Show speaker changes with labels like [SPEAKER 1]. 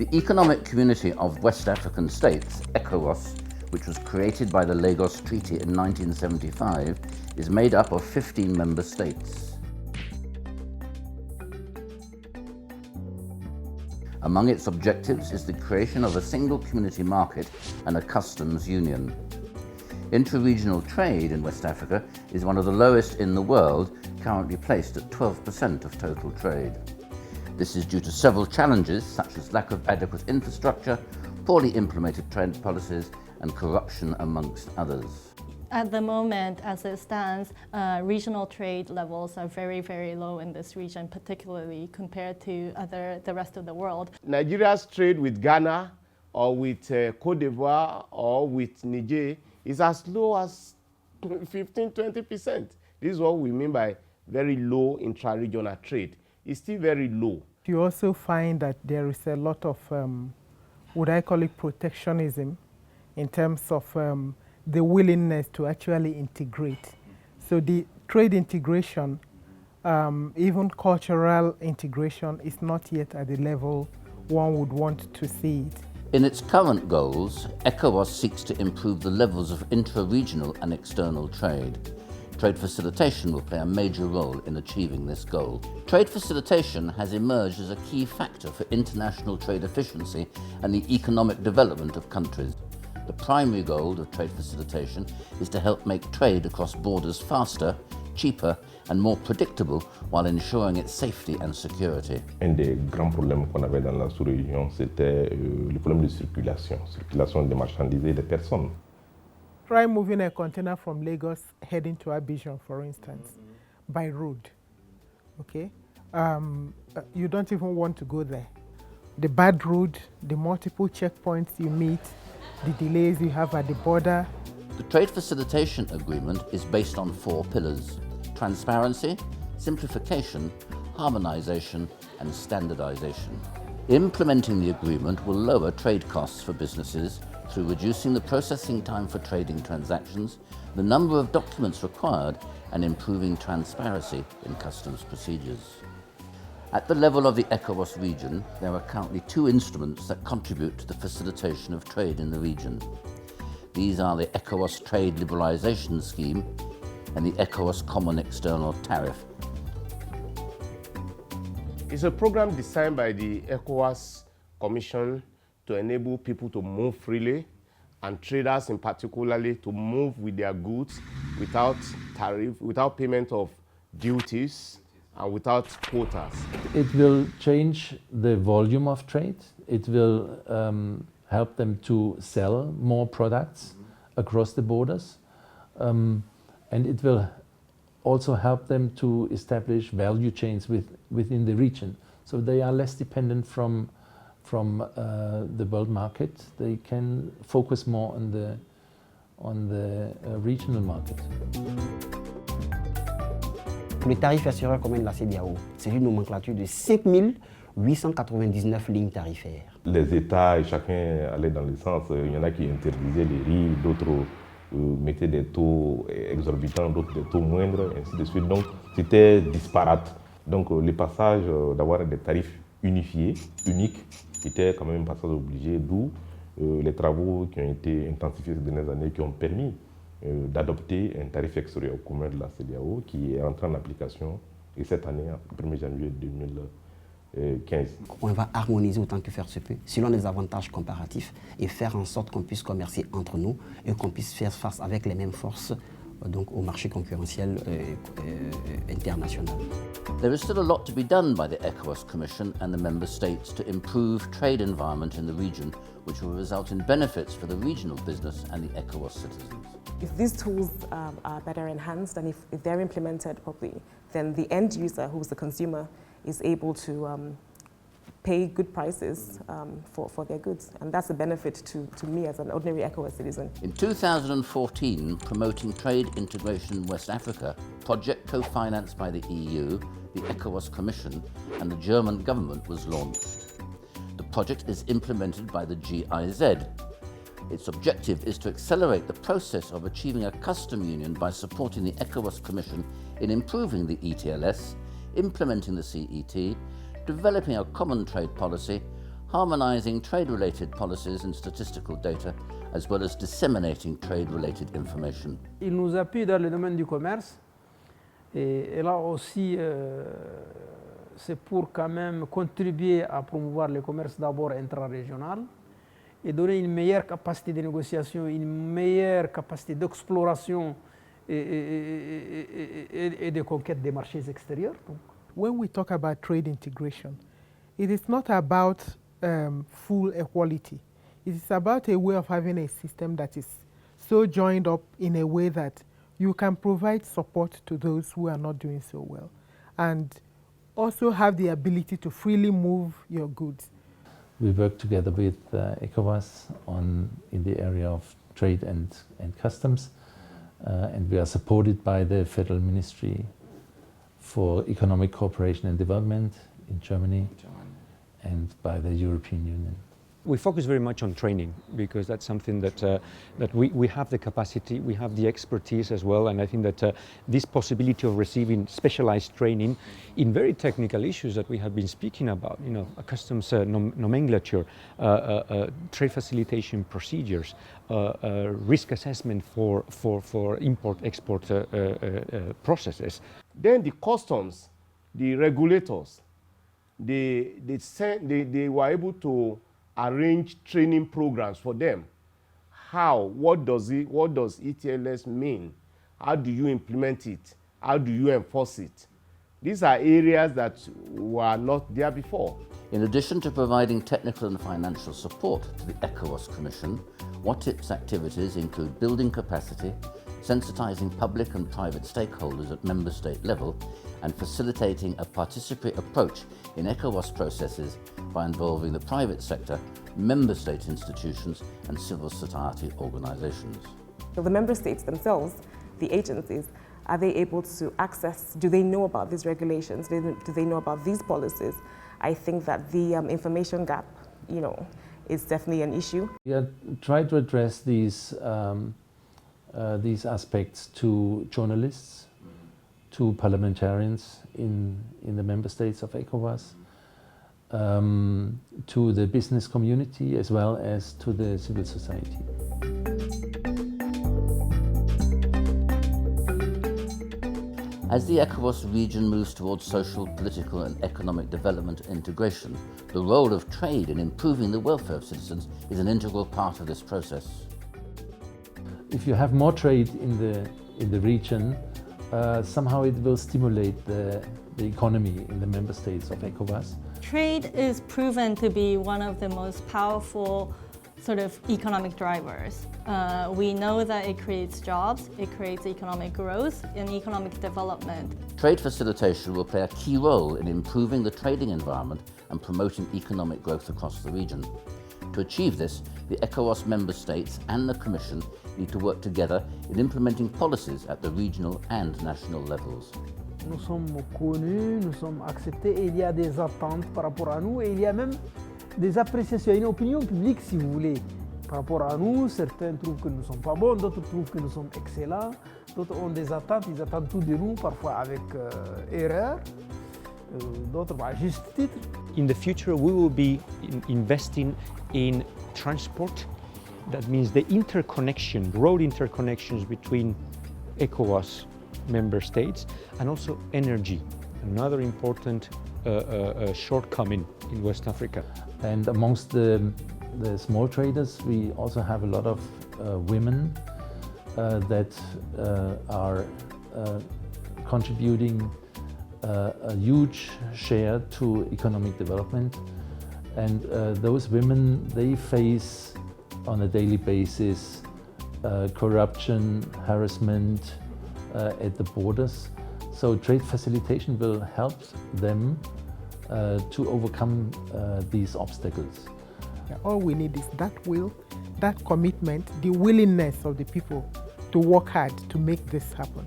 [SPEAKER 1] The Economic Community of West African States, ECOWAS, which was created by the Lagos Treaty in 1975, is made up of 15 member states. Among its objectives is the creation of a single community market and a customs union. Inter-regional trade in West Africa is one of the lowest in the world, currently placed at 12% of total trade. This is due to several challenges such as lack of adequate infrastructure, poorly implemented trade policies, and corruption amongst others.
[SPEAKER 2] At the moment, as it stands, regional trade levels are very, very low in this region, particularly compared to the rest of the world.
[SPEAKER 3] Nigeria's trade with Ghana or with Cote d'Ivoire or with Niger is as low as 15–20%. This is what we mean by very low intra-regional trade. It's still very low.
[SPEAKER 4] You also find that there is a lot of, would I call it protectionism, in terms of the willingness to actually integrate. So the trade integration, even cultural integration, is not yet at the level one would want to see it.
[SPEAKER 1] In its current goals, ECOWAS seeks to improve the levels of intra-regional and external trade. Trade facilitation will play a major role in achieving this goal. Trade facilitation has emerged as a key factor for international trade efficiency and the economic development of countries. The primary goal of trade facilitation is to help make trade across borders faster, cheaper and more predictable while ensuring its safety and security.
[SPEAKER 5] Un des grands problèmes qu'on avait dans la sous-région, c'était le problème de circulation des marchandises et des personnes.
[SPEAKER 4] Try moving a container from Lagos heading to Abidjan, for instance, by road, okay? You don't even want to go there. The bad road, the multiple checkpoints you meet, the delays you have at the border.
[SPEAKER 1] The Trade Facilitation Agreement is based on 4 pillars: transparency, simplification, harmonization, and standardization. Implementing the agreement will lower trade costs for businesses through reducing the processing time for trading transactions, the number of documents required, and improving transparency in customs procedures. At the level of the ECOWAS region, there are currently 2 instruments that contribute to the facilitation of trade in the region. These are the ECOWAS Trade Liberalization Scheme and the ECOWAS Common External Tariff.
[SPEAKER 3] It's a program designed by the ECOWAS Commission to enable people to move freely and traders in particularly to move with their goods without tariff, without payment of duties and without quotas.
[SPEAKER 6] It will change the volume of trade. It will help them to sell more products across the borders. And it will also help them to establish value chains within the region. So they are less dependent from the world market. They can focus more on the regional market.
[SPEAKER 7] Pour les tarifs assureurs communs de la CEDEAO, c'est une nomenclature de 5 899 lignes tarifaires.
[SPEAKER 5] Les États, chacun allait dans le sens, il y en a qui interdisaient les riz, d'autres mettaient des taux exorbitants, d'autres des taux moindres, ainsi de suite. Donc c'était disparate. Donc le passage d'avoir des tarifs unifiés, uniques, était quand même un passage obligé, d'où les travaux qui ont été intensifiés ces dernières années qui ont permis d'adopter un tarif extérieur commun de la CEDEAO qui est entré en application et cette année, le 1er janvier 2015.
[SPEAKER 7] On va harmoniser autant que faire se peut, selon les avantages comparatifs et faire en sorte qu'on puisse commercer entre nous et qu'on puisse faire face avec les mêmes forces donc au marché concurrentiel international.
[SPEAKER 1] There is still a lot to be done by the ECOWAS Commission and the Member States to improve trade environment in the region, which will result in benefits for the regional business and the ECOWAS citizens.
[SPEAKER 8] If these tools are better enhanced and if they're implemented properly, then the end user, who's the consumer, is able to pay good prices for their goods. And that's a benefit to me as an ordinary ECOWAS citizen.
[SPEAKER 1] In 2014, Promoting Trade Integration in West Africa, project co-financed by the EU, the ECOWAS Commission and the German government was launched. The project is implemented by the GIZ. Its objective is to accelerate the process of achieving a custom union by supporting the ECOWAS Commission in improving the ETLS, implementing the CET, developing a common trade policy, harmonizing trade-related policies and statistical data, as well as disseminating trade-related information.
[SPEAKER 9] Il nous appuie dans le domaine du commerce et là aussi c'est pour quand même contribuer à promouvoir le commerce d'abord intra-régional et donner une meilleure capacité de négociation, une meilleure capacité d'exploration et de conquête des marchés extérieurs. Donc.
[SPEAKER 4] When we talk about trade integration, it is not about full equality. It is about a way of having a system that is so joined up in a way that you can provide support to those who are not doing so well and also have the ability to freely move your goods.
[SPEAKER 6] We work together with ECOWAS in the area of trade and customs, and we are supported by the Federal Ministry for Economic Cooperation and Development in Germany and by the European Union.
[SPEAKER 10] We focus very much on training because that's something that we have the capacity, we have the expertise as well, and I think that this possibility of receiving specialized training in very technical issues that we have been speaking about, you know, customs nomenclature, trade facilitation procedures, risk assessment for import-export processes.
[SPEAKER 3] Then the customs, the regulators, they were able to arrange training programs for them. How? What does ETLS mean? How do you implement it? How do you enforce it? These are areas that were not there before.
[SPEAKER 1] In addition to providing technical and financial support to the ECOWAS Commission, WATIP's activities include building capacity, sensitizing public and private stakeholders at member state level, and facilitating a participatory approach in ECOWAS processes by involving the private sector, member state institutions, and civil society organizations.
[SPEAKER 8] So the member states themselves, the agencies, are they able to access, do they know about these regulations? Do they know about these policies? I think that the information gap, you know, is definitely an issue.
[SPEAKER 6] We are trying to address these aspects to journalists, to parliamentarians in the member states of ECOWAS, to the business community as well as to the civil society.
[SPEAKER 1] As the ECOWAS region moves towards social, political and economic development and integration, the role of trade in improving the welfare of citizens is an integral part of this process.
[SPEAKER 6] If you have more trade in the region, somehow it will stimulate the economy in the member states of ECOWAS.
[SPEAKER 2] Trade is proven to be one of the most powerful sort of economic drivers. We know that it creates jobs, it creates economic growth and economic development.
[SPEAKER 1] Trade facilitation will play a key role in improving the trading environment and promoting economic growth across the region. To achieve this, the ECOWAS member states and the Commission need to work together in implementing policies at the regional and national levels.
[SPEAKER 9] Nous sommes connus, nous sommes acceptés et il y a des attentes par rapport à nous et il y a même des appréciations, une opinion publique si vous voulez. Par rapport à nous, certains trouvent que nous ne sommes pas bons, d'autres trouvent que nous sommes excellents, d'autres ont des attentes, ils attendent tout de nous, parfois avec erreur, d'autres à juste titre.
[SPEAKER 10] In the future, we will be investing in transport. That means the interconnection, road interconnections between ECOWAS member states, and also energy, another important shortcoming in West Africa.
[SPEAKER 6] And amongst the small traders, we also have a lot of women that are contributing a huge share to economic development. And those women, they face on a daily basis corruption, harassment at the borders. So trade facilitation will help them to overcome these obstacles.
[SPEAKER 4] All we need is that will, that commitment, the willingness of the people to work hard to make this happen.